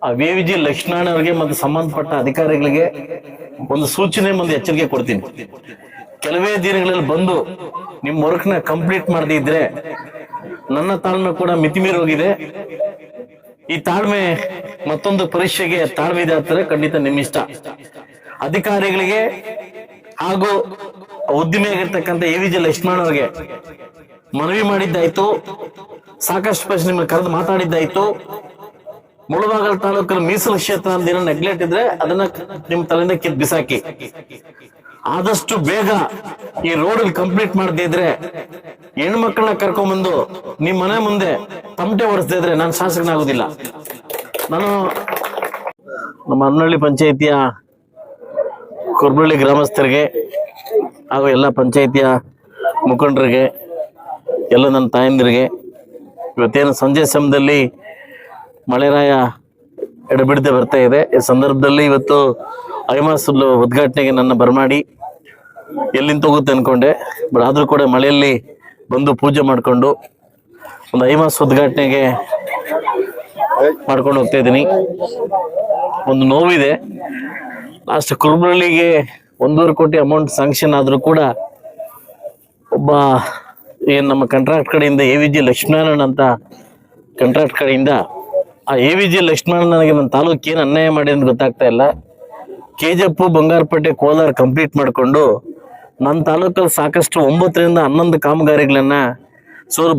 ಆ ವಿ.ವಿ.ಜಿ. ಲಕ್ಷ್ಮಣ ಅವರಿಗೆ ಮತ್ತು ಸಂಬಂಧಪಟ್ಟ ಅಧಿಕಾರಿಗಳಿಗೆ ಒಂದು ಸೂಚನೆ ಒಂದು ಎಚ್ಚರಿಕೆ ಕೊಡ್ತೀನಿ. ಕೆಲವೇ ದಿನಗಳಲ್ಲಿ ಬಂದು ನಿಮ್ಮ ವರ್ಕ್ ನ ಕಂಪ್ಲೀಟ್ ಮಾಡದೇ ಇದ್ರೆ ನನ್ನ ತಾಳ್ಮೆ ಕೂಡ ಮಿತಿಮೀರಿ ಹೋಗಿದೆ. ಈ ತಾಳ್ಮೆ ಮತ್ತೊಂದು ಪರೀಕ್ಷೆಗೆ ತಾಳ್ಮೆ ಇದೆ ಅಂತಾರೆ. ಖಂಡಿತ ನಿಮ್ಮಿಷ್ಟ. ಅಧಿಕಾರಿಗಳಿಗೆ ಹಾಗೂ ಉದ್ಯಮಿಯಾಗಿರ್ತಕ್ಕಂಥ ವಿ.ವಿ.ಜಿ. ಲಕ್ಷ್ಮಣ ಅವರಿಗೆ ಮನವಿ ಮಾಡಿದ್ದಾಯ್ತು, ಸಾಕಷ್ಟು ಪ್ರಶ್ನೆ ನಿಮ್ಮನ್ನು ಕರೆದು ಮಾತಾಡಿದ್ದಾಯ್ತು. ಮುಳಬಾಗಲ್ ತಾಲೂಕಲ್ಲಿ ಮೀಸಲು ಕ್ಷೇತ್ರ ಅಂತ ಏನೋ ನೆಗ್ಲೆಕ್ಟ್ ಇದ್ರೆ ಅದನ್ನ ನಿಮ್ ತಲೆಯಿಂದ ಕಿತ್ ಬಿಸಾಕಿ. ಆದಷ್ಟು ಬೇಗ ಈ ರೋಡ್ ಕಂಪ್ಲೀಟ್ ಮಾಡದೇ ಇದ್ರೆ ಹೆಣ್ಮಕ್ಳನ್ನ ಕರ್ಕೊಂಡ್ಬಂದು ನಿಮ್ ಮನೆ ಮುಂದೆ ತಮಟೆ ಹೊಡೆಸದೇ ಇದ್ರೆ ನಾನು ಶಾಸಕನಾಗುದಿಲ್ಲ. ನಾನು ನಮ್ಮ ಹನ್ನಳ್ಳಿ ಪಂಚಾಯಿತಿಯ ಕೊರ್ಬಳ್ಳಿ ಗ್ರಾಮಸ್ಥರಿಗೆ ಹಾಗೂ ಎಲ್ಲ ಪಂಚಾಯಿತಿಯ ಮುಖಂಡರಿಗೆ, ಎಲ್ಲ ನನ್ನ ತಾಯಂದಿರಿಗೆ, ಇವತ್ತೇನು ಸಂಜೆ ಸಮಯದಲ್ಲಿ ಮಳೆರಾಯ ಎಡಬಿಡದೆ ಬರ್ತಾ ಇದೆ. ಈ ಸಂದರ್ಭದಲ್ಲಿ ಇವತ್ತು ಐಮಾಸ್ ಉದ್ಘಾಟನೆಗೆ ನನ್ನ ಬರಮಾಡಿ ಎಲ್ಲಿಂದ ಹೋಗುತ್ತೆ ಅನ್ಕೊಂಡೆ. ಬಟ್ ಆದ್ರೂ ಕೂಡ ಮಳೆಯಲ್ಲಿ ಬಂದು ಪೂಜೆ ಮಾಡಿಕೊಂಡು ಒಂದು ಐಮಾಸ್ ಉದ್ಘಾಟನೆಗೆ ಮಾಡ್ಕೊಂಡು ಹೋಗ್ತಾ ಇದ್ದೀನಿ. ಒಂದು ನೋವಿದೆ. ಲಾಸ್ಟ್ ಕುರುಬಳ್ಳಿಗೆ 1.5 ಕೋಟಿ ಅಮೌಂಟ್ ಸ್ಯಾಂಕ್ಷನ್ ಆದ್ರೂ ಕೂಡ ಒಬ್ಬ ಏನ್ ನಮ್ಮ ಕಾಂಟ್ರಾಕ್ಟ್ ಕಡೆಯಿಂದ ವಿ.ವಿ.ಜಿ. ಲಕ್ಷ್ಮಣನ್ ಅಂತ ಕಾಂಟ್ರಾಕ್ಟ್ ಕಡೆಯಿಂದ ಆ ವಿ.ವಿ.ಜಿ. ಲಕ್ಷ್ಮಣ್ ನನಗೆ ನನ್ನ ತಾಲೂಕು ಏನು ಅನ್ಯಾಯ ಮಾಡಿ ಅಂತ ಗೊತ್ತಾಗ್ತಾ ಇಲ್ಲ. ಕೆಜೆಪು ಬಂಗಾರಪೇಟೆ ಕೋಲಾರ ಕಂಪ್ಲೀಟ್ ಮಾಡಿಕೊಂಡು ನನ್ನ ತಾಲೂಕಲ್ಲಿ ಸಾಕಷ್ಟು 9 ರಿಂದ 11 ಕಾಮಗಾರಿಗಳನ್ನ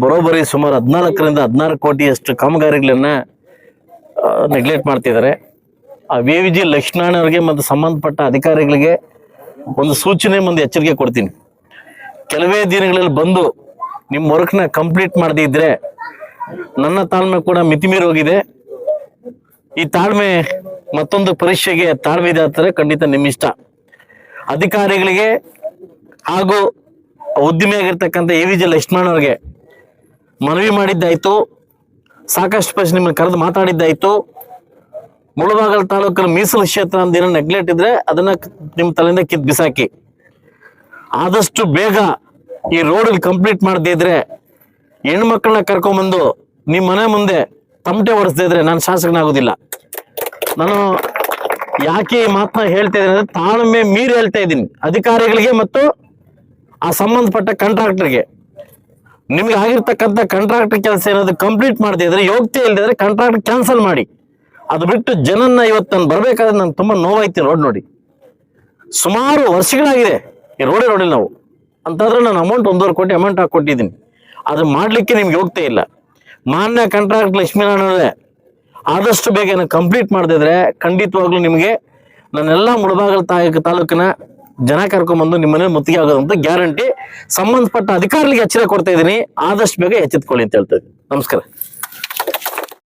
ಬರೋಬ್ಬರಿ ಸುಮಾರು 14 ರಿಂದ 16 ಕೋಟಿಯಷ್ಟು ಕಾಮಗಾರಿಗಳನ್ನ ನೆಗ್ಲೆಕ್ಟ್ ಮಾಡ್ತಿದ್ದಾರೆ. ಆ ವಿ.ವಿ.ಜಿ. ಲಕ್ಷ್ಮಣ ಅವರಿಗೆ ಮತ್ತು ಸಂಬಂಧಪಟ್ಟ ಅಧಿಕಾರಿಗಳಿಗೆ ಒಂದು ಸೂಚನೆ ಒಂದು ಎಚ್ಚರಿಕೆ ಕೊಡ್ತೀನಿ. ಕೆಲವೇ ದಿನಗಳಲ್ಲಿ ಬಂದು ನಿಮ್ಮ ವರ್ಕ್ ನ ಕಂಪ್ಲೀಟ್ ಮಾಡದೇ ಇದ್ರೆ ನನ್ನ ತಾಳ್ಮೆ ಕೂಡ ಮಿತಿಮೀರಿ ಹೋಗಿದೆ. ಈ ತಾಳ್ಮೆ ಮತ್ತೊಂದು ಪರೀಕ್ಷೆಗೆ ತಾಳ್ಮೆ ಇದೆ ಅಂತಾರೆ. ಖಂಡಿತ ನಿಮ್ಮಿಷ್ಟ. ಅಧಿಕಾರಿಗಳಿಗೆ ಹಾಗೂ ಉದ್ಯಮಿಯಾಗಿರ್ತಕ್ಕಂಥ ವಿ.ವಿ.ಜಿ. ಲಕ್ಷ್ಮಣ ಅವರಿಗೆ ಮನವಿ ಮಾಡಿದ್ದಾಯ್ತು, ಸಾಕಷ್ಟು ಪ್ರಶ್ನೆ ನಿಮ್ಮನ್ನು ಕರೆದು ಮಾತಾಡಿದ್ದಾಯ್ತು. ಮುಳಬಾಗಲ್ ತಾಲೂಕಲ್ಲಿ ಮೀಸಲು ಕ್ಷೇತ್ರ ಅಂತ ಏನೋ ನೆಗ್ಲೆಕ್ಟ್ ಇದ್ರೆ ಅದನ್ನ ನಿಮ್ಮ ತಲೆಯಿಂದ ಕಿತ್ ಬಿಸಾಕಿ. ಆದಷ್ಟು ಬೇಗ ಈ ರೋಡ್ ಕಂಪ್ಲೀಟ್ ಮಾಡದೇ ಇದ್ರೆ ಹೆಣ್ಮಕ್ಳನ್ನ ಕರ್ಕೊಂಡ್ಬಂದು ನಿಮ್ ಮನೆ ಮುಂದೆ ತಮಟೆ ಹೊಡೆಸದೇ ಇದ್ರೆ ನಾನು ಶಾಸಕನಾಗುದಿಲ್ಲ. ನಾನು ಯಾಕೆ ಈ ಮಾತನ್ನ ಹೇಳ್ತಾ ಇದ್ದೀನಿ ಅಂದ್ರೆ ತಾಳ್ಮೆ ಮೀರಿ ಹೇಳ್ತಾ ಇದ್ದೀನಿ. ಅಧಿಕಾರಿಗಳಿಗೆ ಮತ್ತು ಆ ಸಂಬಂಧಪಟ್ಟ ಕಾಂಟ್ರಾಕ್ಟರ್ಗೆ ನಿಮ್ಗೆ ಆಗಿರ್ತಕ್ಕಂಥ ಕಾಂಟ್ರಾಕ್ಟರ್ ಕೆಲಸ ಏನಾದ್ರು ಕಂಪ್ಲೀಟ್ ಮಾಡದೇ ಇದ್ರೆ, ಯೋಗ್ಯತೆ ಇಲ್ಲದಿದ್ರೆ ಕಾಂಟ್ರಾಕ್ಟ್ ಕ್ಯಾನ್ಸಲ್ ಮಾಡಿ. ಅದು ಬಿಟ್ಟು ಜನನ್ನ ಇವತ್ತು ನಾನು ಬರ್ಬೇಕಾದ್ರೆ ನಂಗೆ ತುಂಬಾ ನೋವಾಯ್ತು. ರೋಡ್ ನೋಡಿ ಸುಮಾರು ವರ್ಷಗಳಾಗಿದೆ ಈ ರೋಡೇ ನೋಡಿಲ್ಲ ನಾವು ಅಂತಂದ್ರೆ ನಾನು ಅಮೌಂಟ್ 1.5 ಕೋಟಿ ಅಮೌಂಟ್ ಹಾಕೊಟ್ಟಿದ್ದೀನಿ. ಅದು ಮಾಡ್ಲಿಕ್ಕೆ ನಿಮ್ಗೆ ಹೋಗ್ತಾ ಇಲ್ಲ. ಮಾನ್ಯ ಕಾಂಟ್ರಾಕ್ಟ್ ಲಕ್ಷ್ಮೀನಾರಾಯಣ ಆದಷ್ಟು ಬೇಗ ಕಂಪ್ಲೀಟ್ ಮಾಡದಿದ್ರೆ ಖಂಡಿತವಾಗ್ಲೂ ನಿಮಗೆ ನಾನೆಲ್ಲ ಮುಳಬಾಗಲ್ ತಾಲೂಕಿನ ಜನ ಕರ್ಕೊಂಡ್ಬಂದು ನಿಮ್ಮನೆ ಮುತ್ತಿಗೆ ಆಗೋದಂತ ಗ್ಯಾರಂಟಿ. ಸಂಬಂಧಪಟ್ಟ ಅಧಿಕಾರಿಗಳಿಗೆ ಎಚ್ಚರಿಕೆ ಕೊಡ್ತಾ ಇದ್ದೀನಿ. ಆದಷ್ಟು ಬೇಗ ಎಚ್ಚೆತ್ಕೊಳ್ಳಿ ಅಂತ ಹೇಳ್ತಾ ಇದ್ದೀನಿ. ನಮಸ್ಕಾರ.